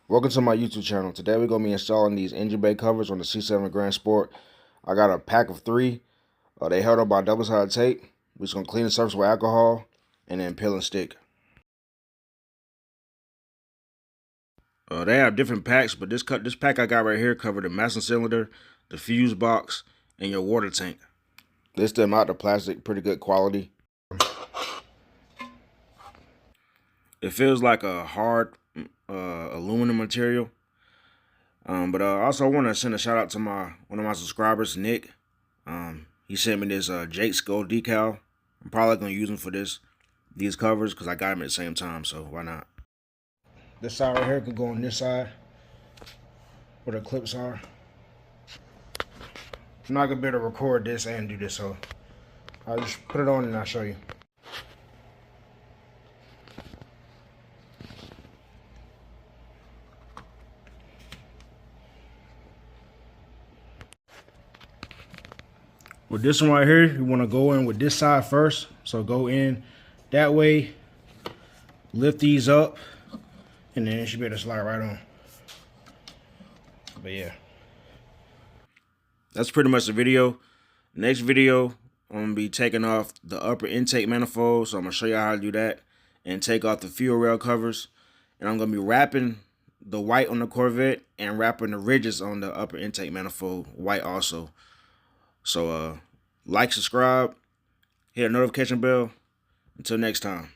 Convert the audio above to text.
Welcome to my YouTube channel. Today we're going to be installing these engine bay covers on the C7 Grand Sport. I got a pack of 3. They held up by double-sided tape. We're just going to clean the surface with alcohol and then peel and stick. They have different packs, but this pack I got right here covered the master cylinder, the fuse box, and your water tank. This them out the plastic, pretty good quality. It feels like a hard aluminum material. But I also want to send a shout out to one of my subscribers, Nick. He sent me this Jake Skull decal. I'm probably gonna use them for these covers because I got them at the same time, so why not? This side right here can go on this side where the clips are. I'm not gonna be able to record this and do this, so I'll just put it on and I'll show you. With this one right here, you want to go in with this side first. So go in that way, lift these up, and then it should be able to slide right on. But yeah, that's pretty much the video. Next video, I'm going to be taking off the upper intake manifold. So I'm going to show you how to do that and take off the fuel rail covers. And I'm going to be wrapping the white on the Corvette and wrapping the ridges on the upper intake manifold white also. So like, subscribe, hit the notification bell. Until next time.